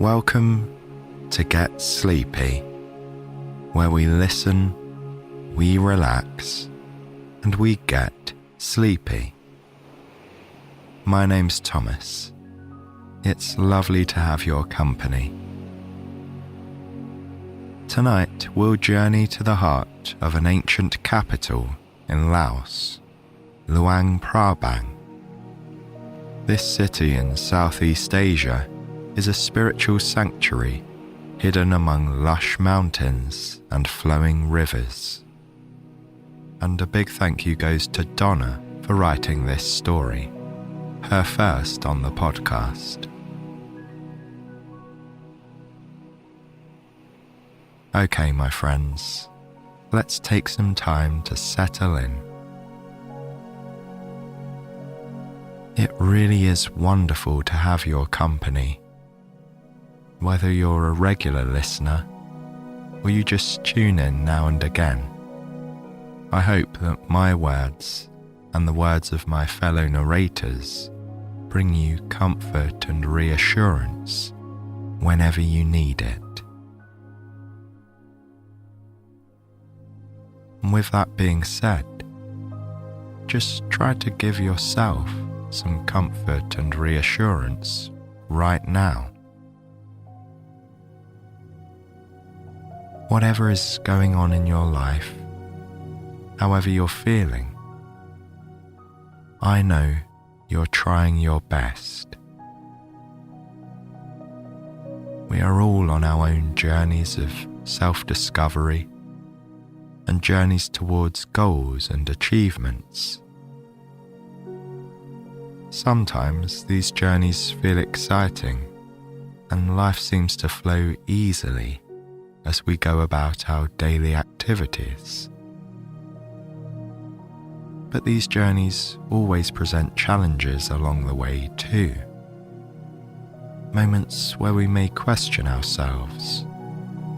Welcome to Get Sleepy, where we listen, we relax, and we get sleepy. My name's Thomas. It's lovely to have your company. Tonight we'll journey to the heart of an ancient capital in Laos, Luang Prabang. This city in Southeast Asia is a spiritual sanctuary hidden among lush mountains and flowing rivers. And a big thank you goes to Donna for writing this story, her first on the podcast. Okay, my friends, let's take some time to settle in. It really is wonderful to have your company. Whether you're a regular listener or you just tune in now and again, I hope that my words and the words of my fellow narrators bring you comfort and reassurance whenever you need it. And with that being said, just try to give yourself some comfort and reassurance right now. Whatever is going on in your life, however you're feeling, I know you're trying your best. We are all on our own journeys of self-discovery and journeys towards goals and achievements. Sometimes these journeys feel exciting and life seems to flow easily as we go about our daily activities. But these journeys always present challenges along the way too. Moments where we may question ourselves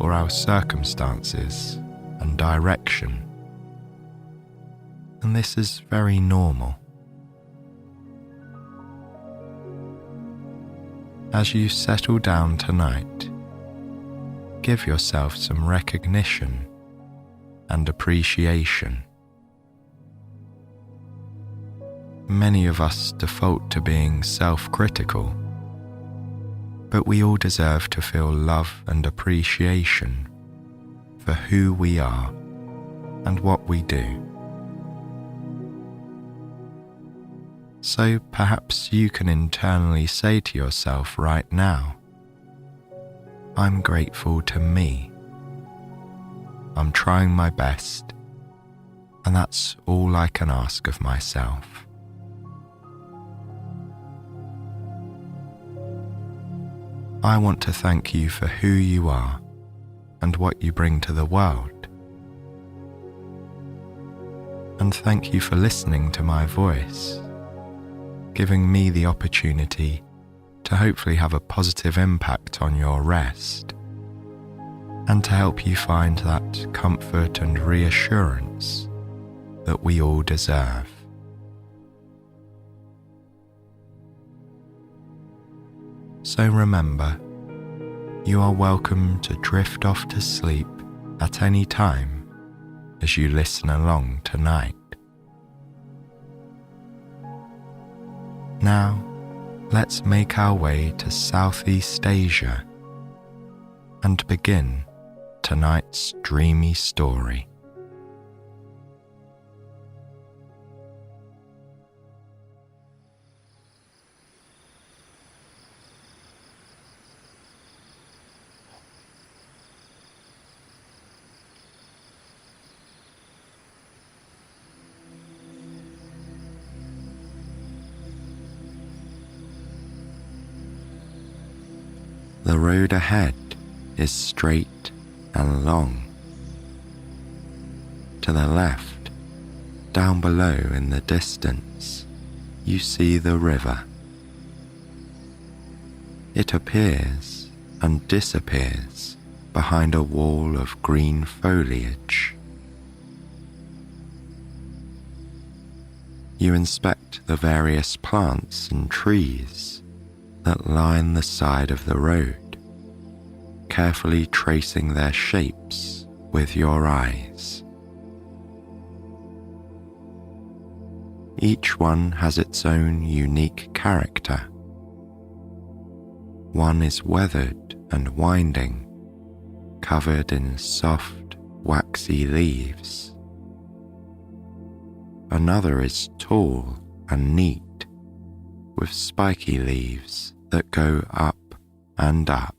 or our circumstances and direction. And this is very normal. As you settle down tonight, give yourself some recognition and appreciation. Many of us default to being self-critical, but we all deserve to feel love and appreciation for who we are and what we do. So perhaps you can internally say to yourself right now, I'm grateful to me. I'm trying my best, and that's all I can ask of myself. I want to thank you for who you are and what you bring to the world. And thank you for listening to my voice, giving me the opportunity to hopefully have a positive impact on your rest and to help you find that comfort and reassurance that we all deserve. So remember, you are welcome to drift off to sleep at any time as you listen along tonight. Now, let's make our way to Southeast Asia and begin tonight's dreamy story. The road ahead is straight and long. To the left, down below in the distance, you see the river. It appears and disappears behind a wall of green foliage. You inspect the various plants and trees that line the side of the road carefully tracing their shapes with your eyes. Each one has its own unique character. One is weathered and winding, covered in soft, waxy leaves. Another is tall and neat, with spiky leaves that go up and up.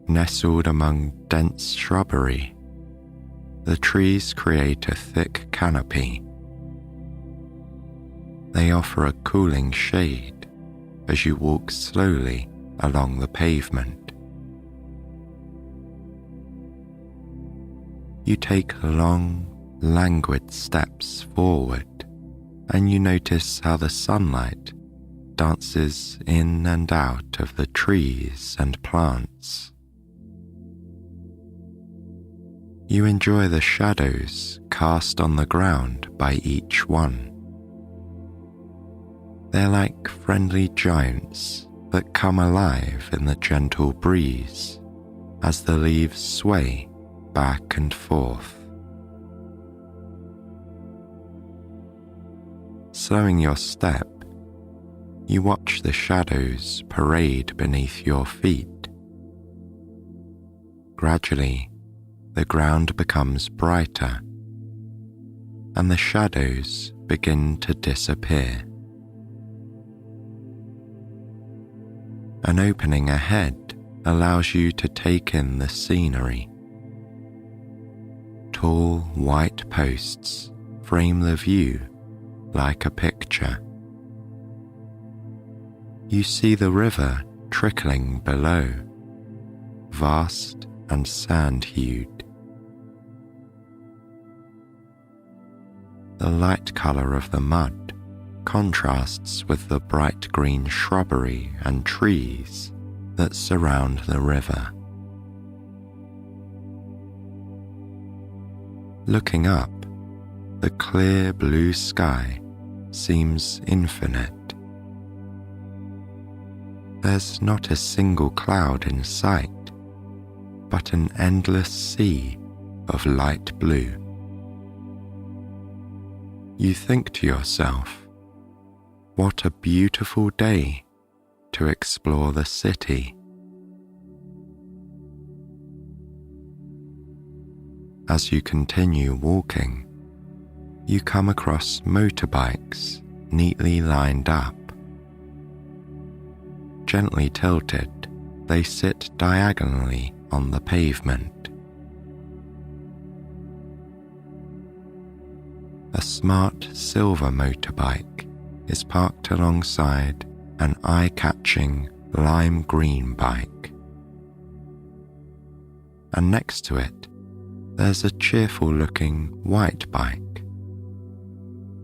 Nestled among dense shrubbery, the trees create a thick canopy. They offer a cooling shade as you walk slowly along the pavement. You take long, languid steps forward, and you notice how the sunlight dances in and out of the trees and plants. You enjoy the shadows cast on the ground by each one. They're like friendly giants that come alive in the gentle breeze as the leaves sway back and forth. Slowing your step, you watch the shadows parade beneath your feet. Gradually, the ground becomes brighter, and the shadows begin to disappear. An opening ahead allows you to take in the scenery. Tall white posts frame the view like a picture. You see the river trickling below, vast and sand-hued. The light colour of the mud contrasts with the bright green shrubbery and trees that surround the river. Looking up, the clear blue sky seems infinite. There's not a single cloud in sight, but an endless sea of light blue. You think to yourself, what a beautiful day to explore the city. As you continue walking, you come across motorbikes neatly lined up. Gently tilted, they sit diagonally on the pavement. A smart silver motorbike is parked alongside an eye-catching lime green bike. And next to it, there's a cheerful-looking white bike,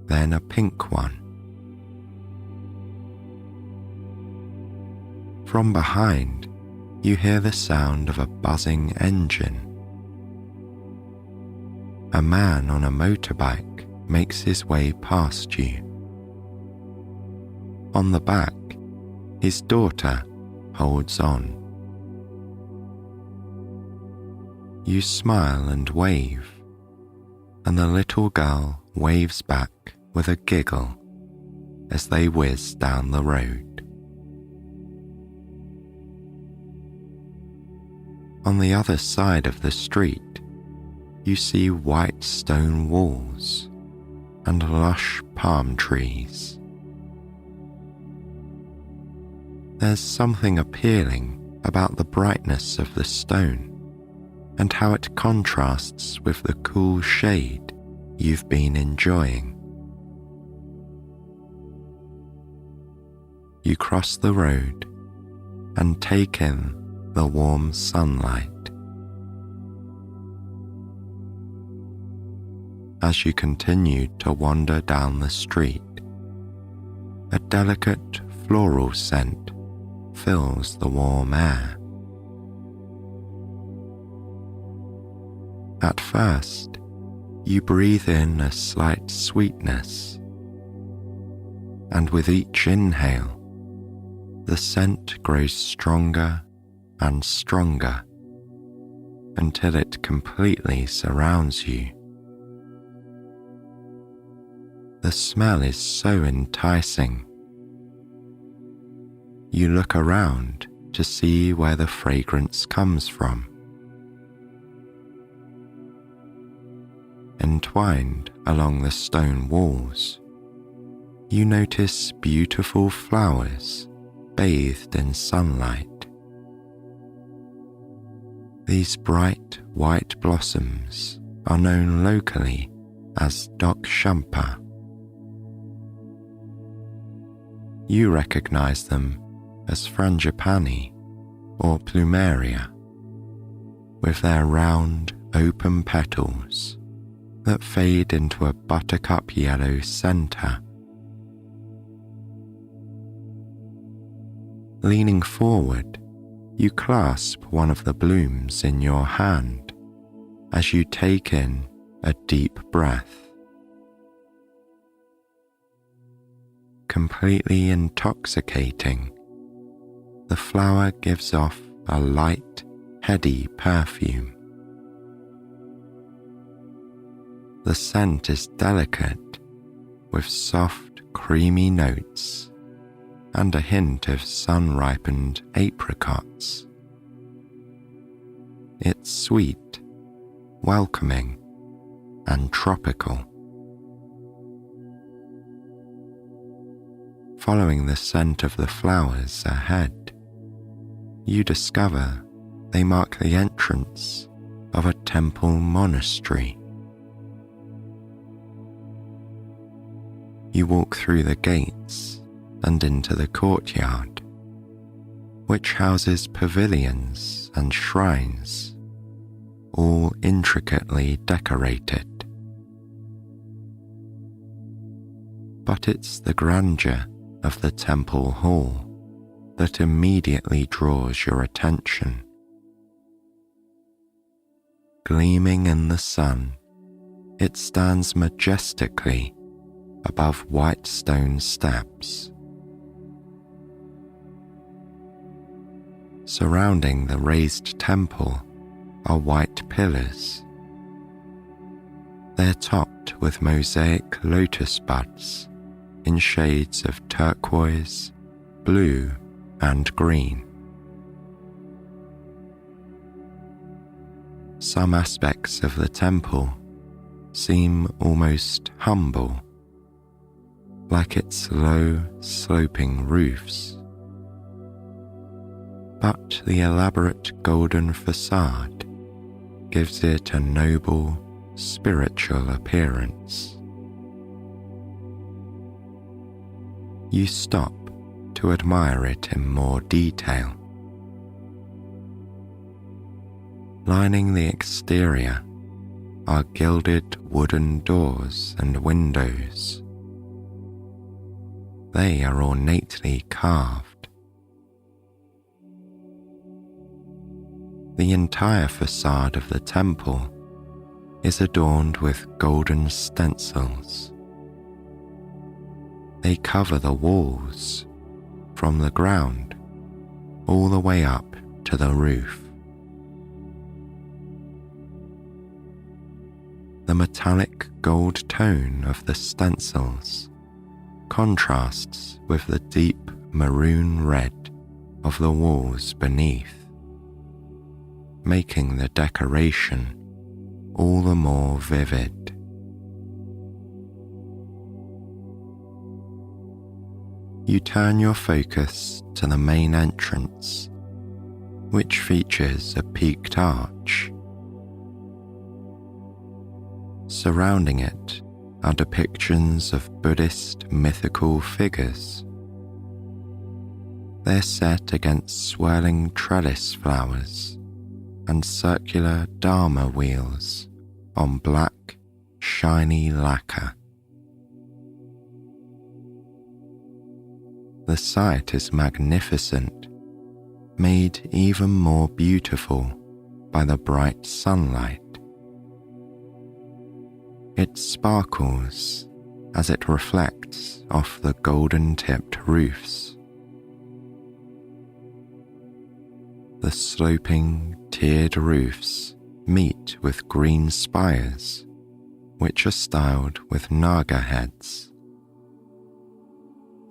then a pink one. From behind, you hear the sound of a buzzing engine. A man on a motorbike makes his way past you. On the back, his daughter holds on. You smile and wave, and the little girl waves back with a giggle as they whiz down the road. On the other side of the street, you see white stone walls and lush palm trees. There's something appealing about the brightness of the stone and how it contrasts with the cool shade you've been enjoying. You cross the road and take in the warm sunlight. As you continue to wander down the street, a delicate floral scent fills the warm air. At first, you breathe in a slight sweetness, and with each inhale, The scent grows stronger and stronger until it completely surrounds you. The smell is so enticing. You look around to see where the fragrance comes from. Entwined along the stone walls, you notice beautiful flowers bathed in sunlight. These bright white blossoms are known locally as Dokshampa. You recognize them as frangipani or plumeria, with their round, open petals that fade into a buttercup yellow center. Leaning forward, you clasp one of the blooms in your hand as you take in a deep breath. Completely intoxicating, the flower gives off a light, heady perfume. The scent is delicate, with soft, creamy notes and a hint of sun-ripened apricots. It's sweet, welcoming, and tropical. Following the scent of the flowers ahead, you discover they mark the entrance of a temple monastery. You walk through the gates and into the courtyard, which houses pavilions and shrines, all intricately decorated. But it's the grandeur of the temple hall that immediately draws your attention. Gleaming in the sun, it stands majestically above white stone steps. Surrounding the raised temple are white pillars. They're topped with mosaic lotus buds in shades of turquoise, blue, and green. Some aspects of the temple seem almost humble, like its low, sloping roofs. But the elaborate golden facade gives it a noble, spiritual appearance. You stop to admire it in more detail. Lining the exterior are gilded wooden doors and windows. They are ornately carved. The entire facade of the temple is adorned with golden stencils. They cover the walls from the ground all the way up to the roof. The metallic gold tone of the stencils contrasts with the deep maroon red of the walls beneath, making the decoration all the more vivid. You turn your focus to the main entrance, which features a peaked arch. Surrounding it are depictions of Buddhist mythical figures. They're set against swirling trellis flowers and circular Dharma wheels on black, shiny lacquer. The sight is magnificent, made even more beautiful by the bright sunlight. It sparkles as it reflects off the golden-tipped roofs. The sloping, tiered roofs meet with green spires, which are styled with naga heads.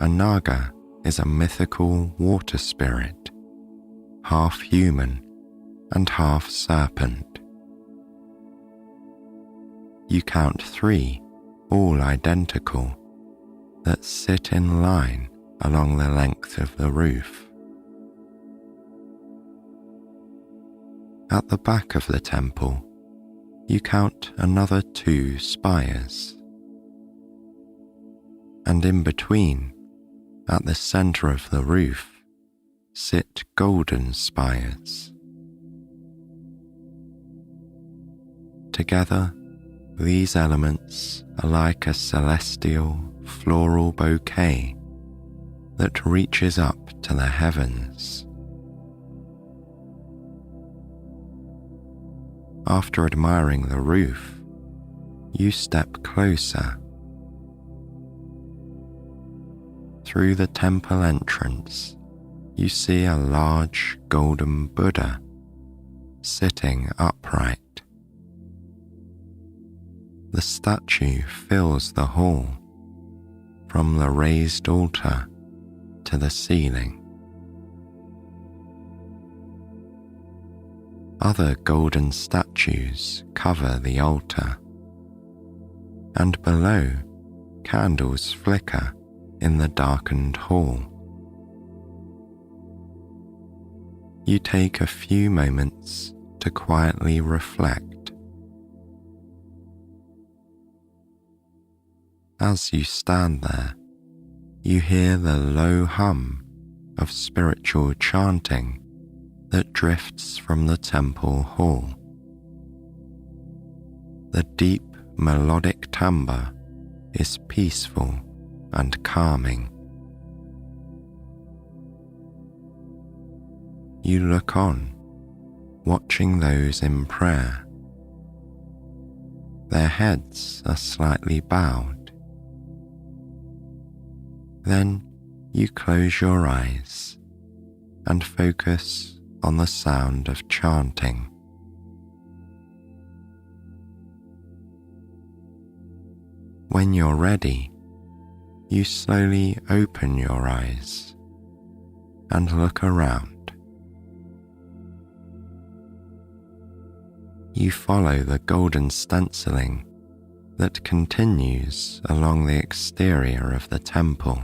A naga is a mythical water spirit, half human and half serpent. You count 3, all identical, that sit in line along the length of the roof. At the back of the temple, you count another 2 spires. And in between, at the center of the roof, sit golden spires. Together, these elements are like a celestial floral bouquet that reaches up to the heavens. After admiring the roof, you step closer. Through the temple entrance, you see a large golden Buddha sitting upright. The statue fills the hall, from the raised altar to the ceiling. Other golden statues cover the altar, and below, candles flicker in the darkened hall. You take a few moments to quietly reflect. As you stand there, you hear the low hum of spiritual chanting that drifts from the temple hall. The deep melodic timbre is peaceful and calming. You look on, watching those in prayer. Their heads are slightly bowed. Then you close your eyes and focus on the sound of chanting. When you're ready, you slowly open your eyes and look around. You follow the golden stenciling that continues along the exterior of the temple.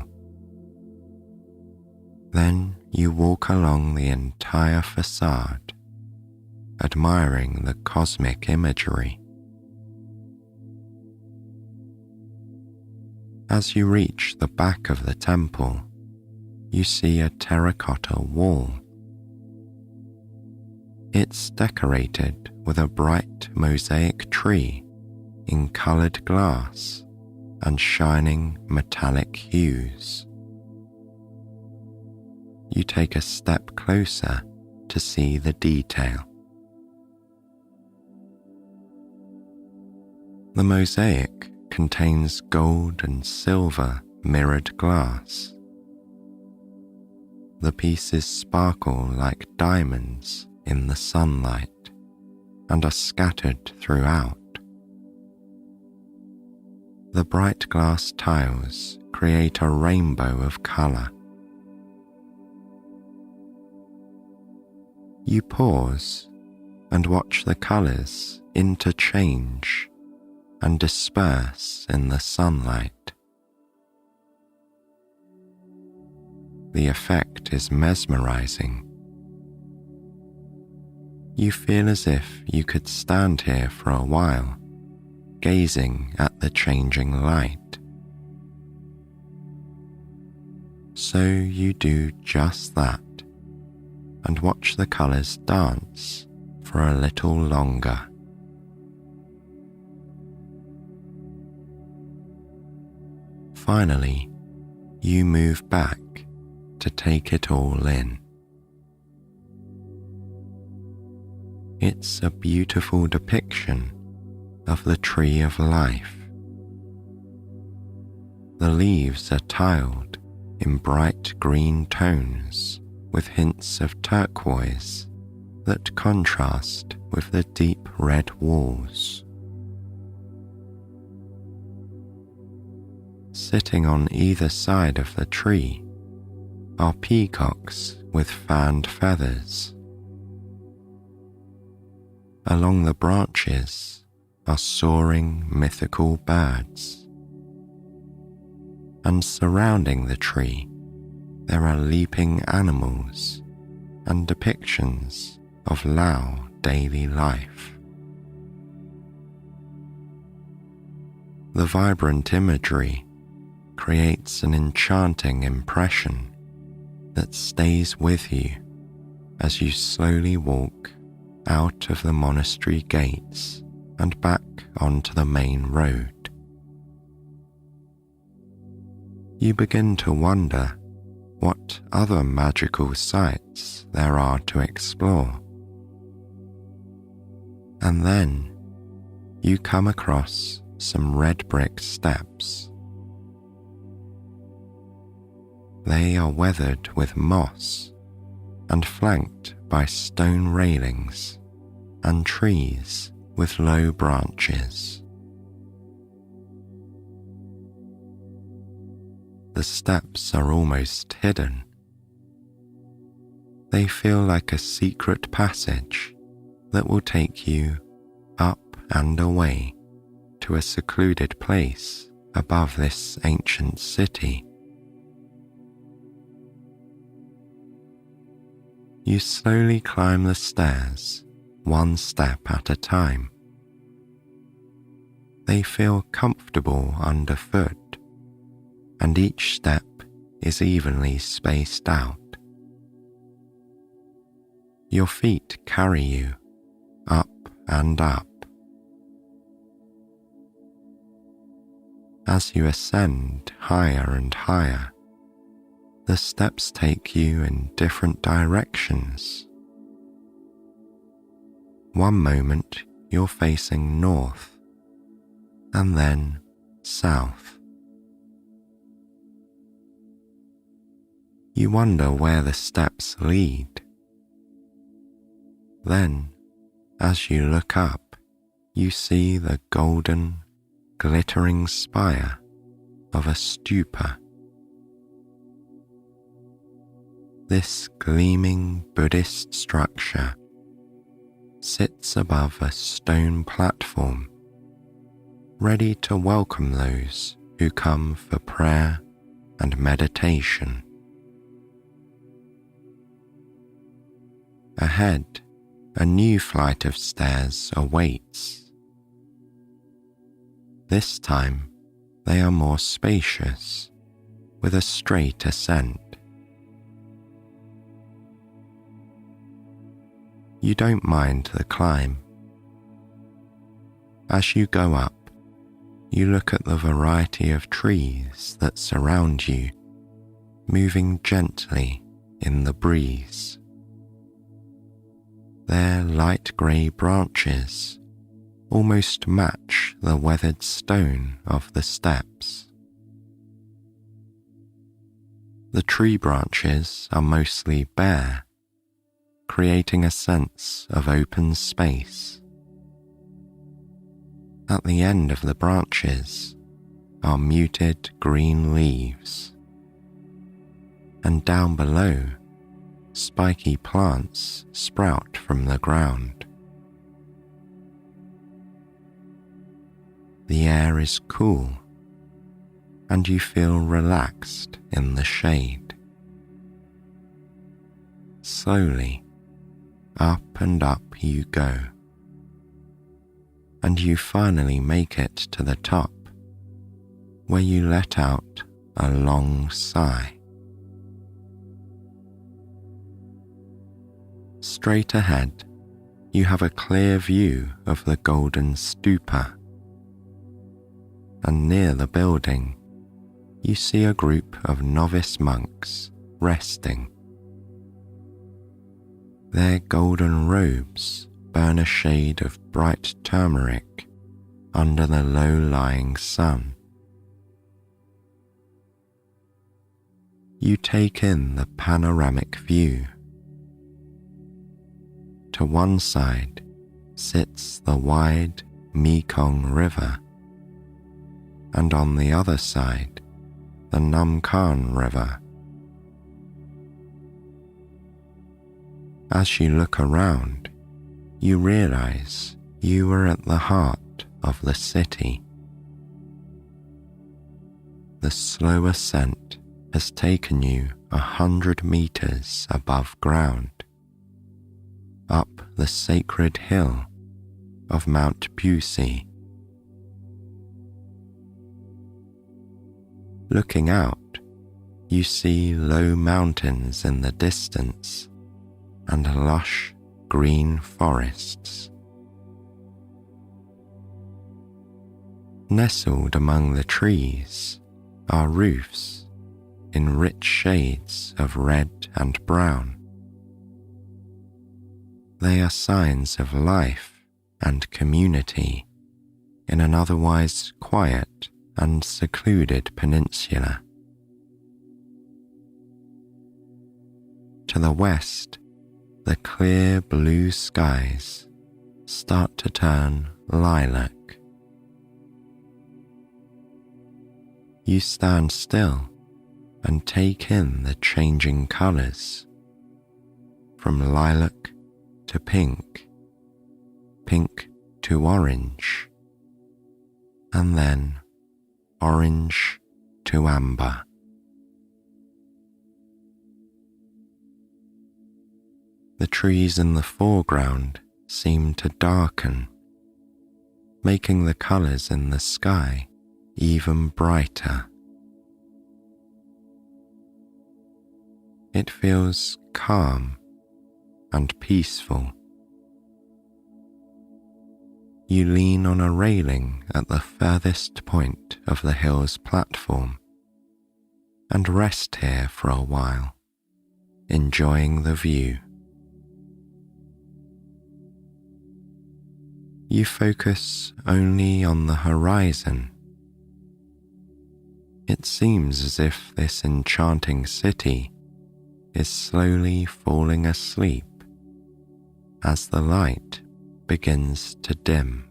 Then you walk along the entire facade, admiring the cosmic imagery. As you reach the back of the temple, you see a terracotta wall. It's decorated with a bright mosaic tree in colored glass and shining metallic hues. You take a step closer to see the detail. The mosaic contains gold and silver mirrored glass. The pieces sparkle like diamonds in the sunlight and are scattered throughout. The bright glass tiles create a rainbow of color. You pause and watch the colors interchange and disperse in the sunlight. The effect is mesmerizing. You feel as if you could stand here for a while, gazing at the changing light. So you do just that and watch the colors dance for a little longer. Finally, you move back to take it all in. It's a beautiful depiction of the tree of life. The leaves are tiled in bright green tones with hints of turquoise that contrast with the deep red walls. Sitting on either side of the tree are peacocks with fanned feathers. Along the branches are soaring mythical birds. And surrounding the tree, there are leaping animals and depictions of Lao daily life. The vibrant imagery creates an enchanting impression that stays with you as you slowly walk out of the monastery gates and back onto the main road. You begin to wonder what other magical sights there are to explore. And then you come across some red brick steps. They are weathered with moss and flanked by stone railings and trees with low branches. The steps are almost hidden. They feel like a secret passage that will take you up and away to a secluded place above this ancient city. You slowly climb the stairs, one step at a time. They feel comfortable underfoot, and each step is evenly spaced out. Your feet carry you up and up. As you ascend higher and higher, the steps take you in different directions. One moment you're facing north, and then south. You wonder where the steps lead. Then, as you look up, you see the golden, glittering spire of a stupa. This gleaming Buddhist structure sits above a stone platform, ready to welcome those who come for prayer and meditation. Ahead, a new flight of stairs awaits. This time, they are more spacious, with a straight ascent. You don't mind the climb. As you go up, you look at the variety of trees that surround you, moving gently in the breeze. Their light grey branches almost match the weathered stone of the steps. The tree branches are mostly bare, creating a sense of open space. At the end of the branches are muted green leaves, and down below, spiky plants sprout from the ground. The air is cool, and you feel relaxed in the shade. Slowly, up and up you go, and you finally make it to the top, where you let out a long sigh. Straight ahead, you have a clear view of the golden stupa, and near the building, you see a group of novice monks resting. Their golden robes burn a shade of bright turmeric under the low-lying sun. You take in the panoramic view. to one side sits the wide Mekong River, and on the other side the Namkhan River. As you look around, you realize you are at the heart of the city. The slow ascent has taken you 100 meters above ground, up the sacred hill of Mount Busey. Looking out, you see low mountains in the distance and lush green forests. Nestled among the trees are roofs in rich shades of red and brown. They are signs of life and community in an otherwise quiet and secluded peninsula. To the west, the clear blue skies start to turn lilac. You stand still and take in the changing colours, from lilac to pink, pink to orange, and then orange to amber. The trees in the foreground seem to darken, making the colours in the sky even brighter. It feels calm and peaceful. You lean on a railing at the furthest point of the hill's platform and rest here for a while, enjoying the view. You focus only on the horizon. It seems as if this enchanting city is slowly falling asleep as the light begins to dim.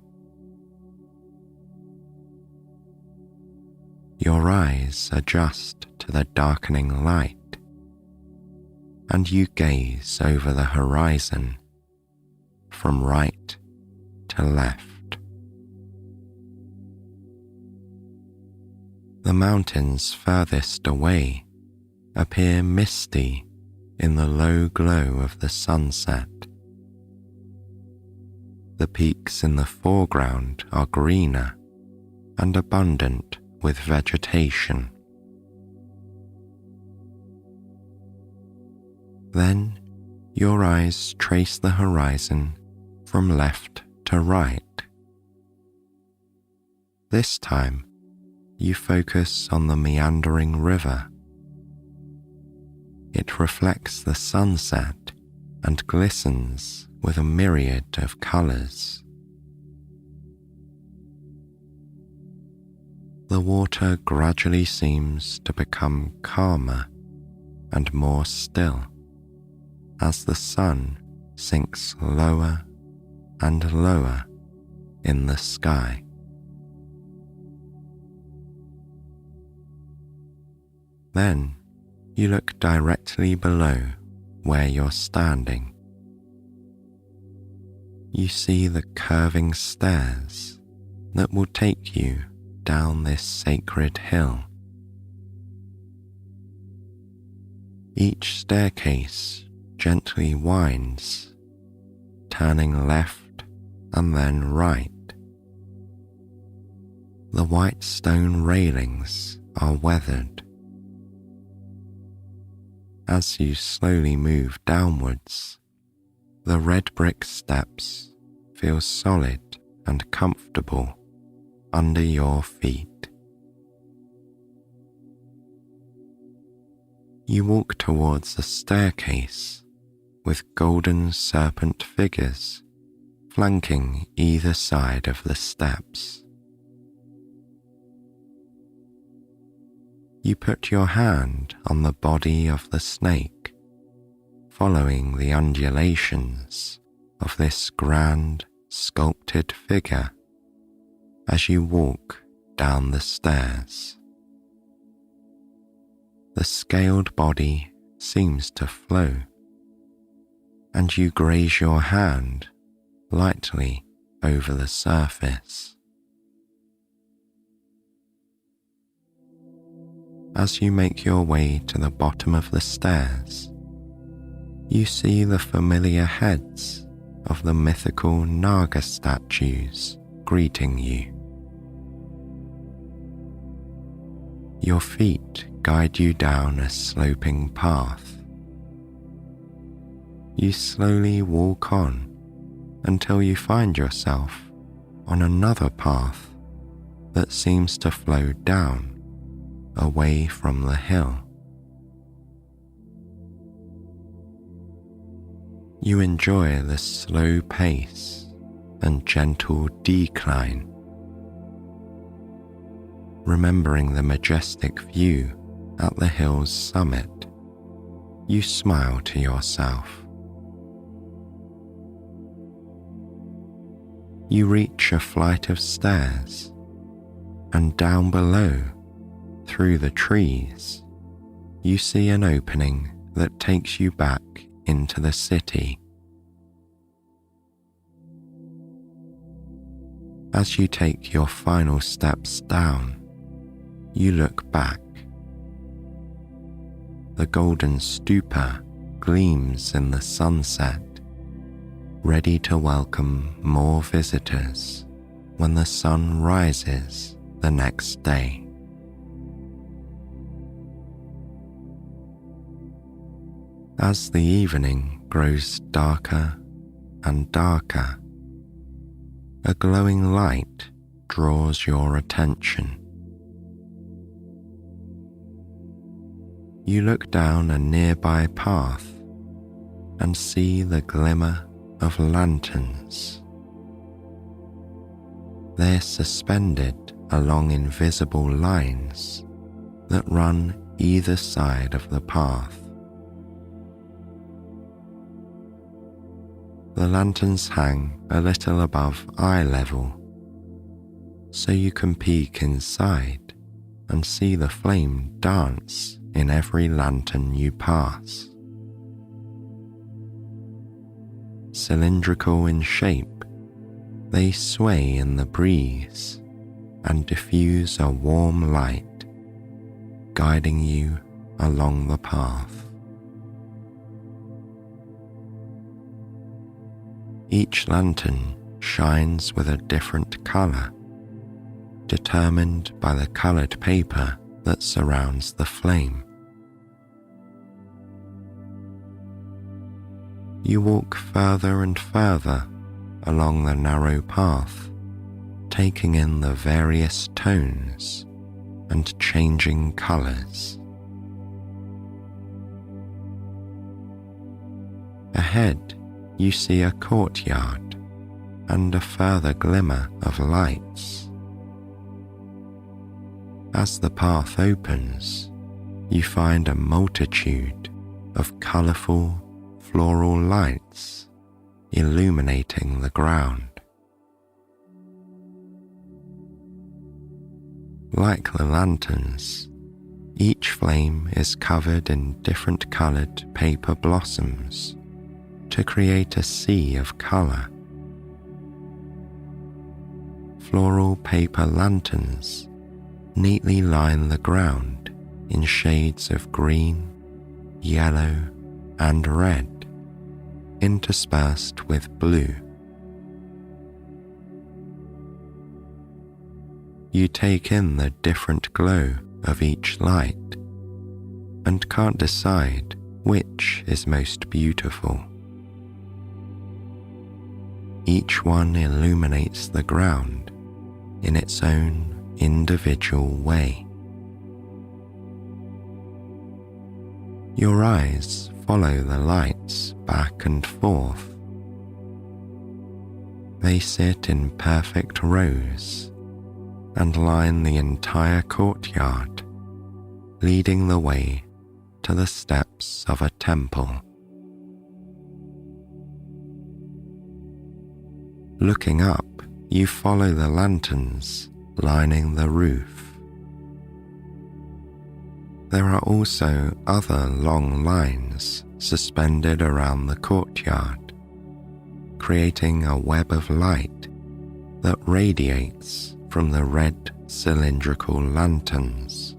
Your eyes adjust to the darkening light, and you gaze over the horizon from right to left. The mountains furthest away appear misty in the low glow of the sunset. The peaks in the foreground are greener and abundant with vegetation. Then your eyes trace the horizon from left to right. This time, you focus on the meandering river. It reflects the sunset and glistens with a myriad of colours. The water gradually seems to become calmer and more still as the sun sinks lower and lower in the sky. Then you look directly below where you're standing. You see the curving stairs that will take you down this sacred hill. Each staircase gently winds, turning left and then right. The white stone railings are weathered. As you slowly move downwards, the red brick steps feel solid and comfortable under your feet. You walk towards a staircase with golden serpent figures flanking either side of the steps. You put your hand on the body of the snake, following the undulations of this grand, sculpted figure as you walk down the stairs. The scaled body seems to flow, and you graze your hand lightly over the surface. As you make your way to the bottom of the stairs, you see the familiar heads of the mythical Naga statues greeting you. Your feet guide you down a sloping path. You slowly walk on until you find yourself on another path that seems to flow down away from the hill. You enjoy the slow pace and gentle decline, remembering the majestic view at the hill's summit. You smile to yourself. You reach a flight of stairs, and down below, through the trees, you see an opening that takes you back into the city. As you take your final steps down, you look back. The golden stupa gleams in the sunset, ready to welcome more visitors when the sun rises the next day. As the evening grows darker and darker, a glowing light draws your attention. You look down a nearby path and see the glimmer of lanterns. They're suspended along invisible lines that run either side of the path. The lanterns hang a little above eye level, so you can peek inside and see the flame dance in every lantern you pass. Cylindrical in shape, they sway in the breeze and diffuse a warm light, guiding you along the path. Each lantern shines with a different color, determined by the colored paper that surrounds the flame. You walk further and further along the narrow path, taking in the various tones and changing colors. Ahead, you see a courtyard and a further glimmer of lights. As the path opens, you find a multitude of colorful floral lights illuminating the ground. Like the lanterns, each flame is covered in different colored paper blossoms to create a sea of color. Floral paper lanterns neatly line the ground in shades of green, yellow, and red, interspersed with blue. You take in the different glow of each light and can't decide which is most beautiful. Each one illuminates the ground in its own individual way. Your eyes follow the lights back and forth. They sit in perfect rows and line the entire courtyard, leading the way to the steps of a temple. Looking up, you follow the lanterns lining the roof. There are also other long lines suspended around the courtyard, creating a web of light that radiates from the red cylindrical lanterns.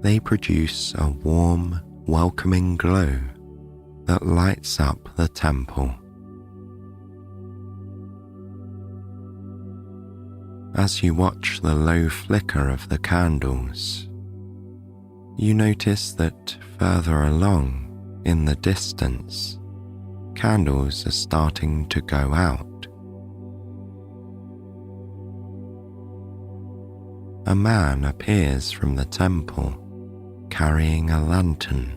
They produce a warm, welcoming glow that lights up the temple. As you watch the low flicker of the candles, you notice that further along in the distance, candles are starting to go out. A man appears from the temple carrying a lantern.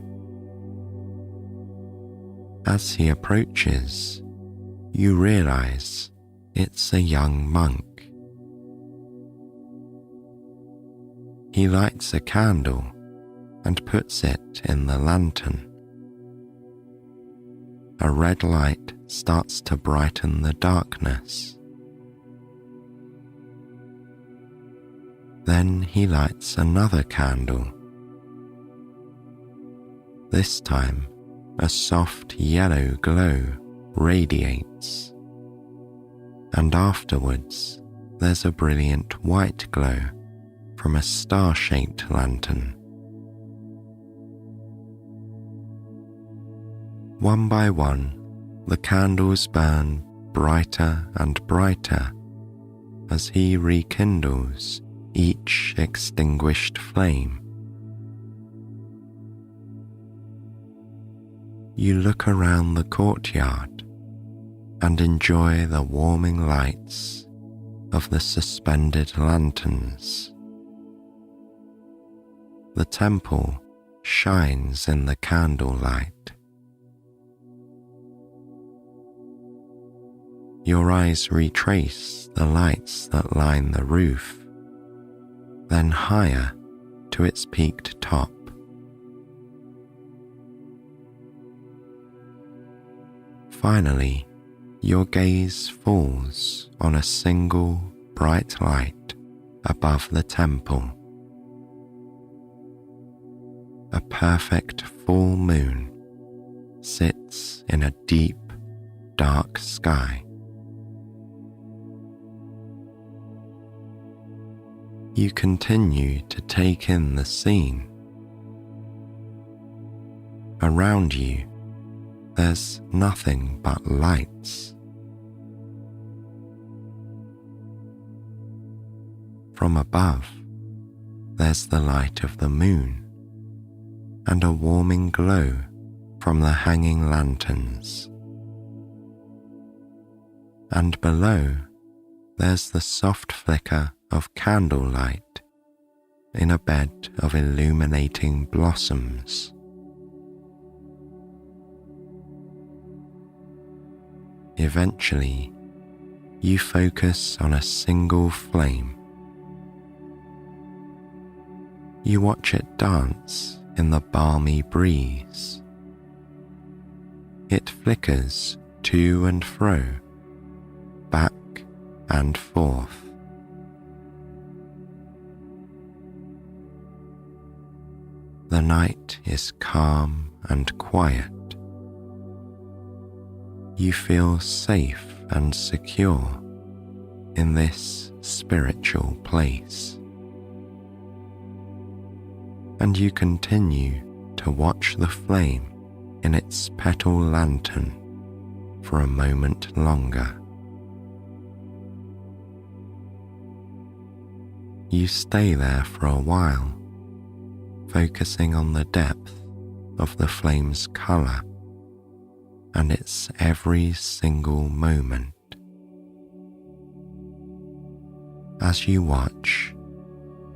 As he approaches, you realize it's a young monk. He lights a candle and puts it in the lantern. A red light starts to brighten the darkness. Then he lights another candle. This time, a soft yellow glow radiates, and afterwards there's a brilliant white glow from a star-shaped lantern. One by one, the candles burn brighter and brighter as he rekindles each extinguished flame. You look around the courtyard and enjoy the warming lights of the suspended lanterns. The temple shines in the candlelight. Your eyes retrace the lights that line the roof, then higher to its peaked top. Finally, your gaze falls on a single bright light above the temple. A perfect full moon sits in a deep, dark sky. You continue to take in the scene. Around you, there's nothing but lights. From above, there's the light of the moon and a warming glow from the hanging lanterns. And below, there's the soft flicker of candlelight in a bed of illuminating blossoms. Eventually, you focus on a single flame. You watch it dance in the balmy breeze. It flickers to and fro, back and forth. The night is calm and quiet. You feel safe and secure in this spiritual place. And you continue to watch the flame in its petal lantern for a moment longer. You stay there for a while, focusing on the depth of the flame's color and its every single moment. As you watch,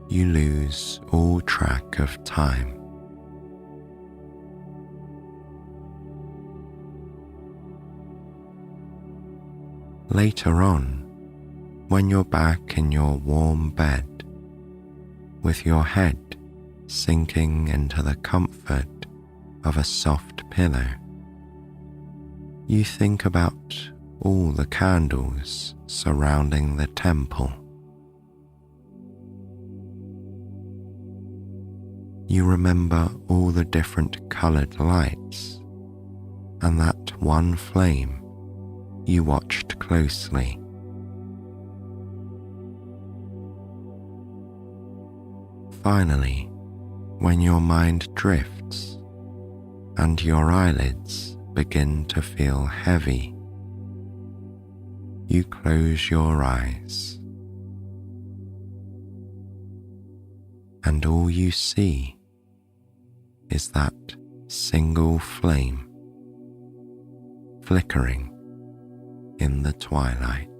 you lose all track of time. Later on, when you're back in your warm bed, with your head sinking into the comfort of a soft pillow, you think about all the candles surrounding the temple. You remember all the different colored lights and that one flame you watched closely. Finally, when your mind drifts and your eyelids begin to feel heavy, you close your eyes, and all you see is that single flame flickering in the twilight.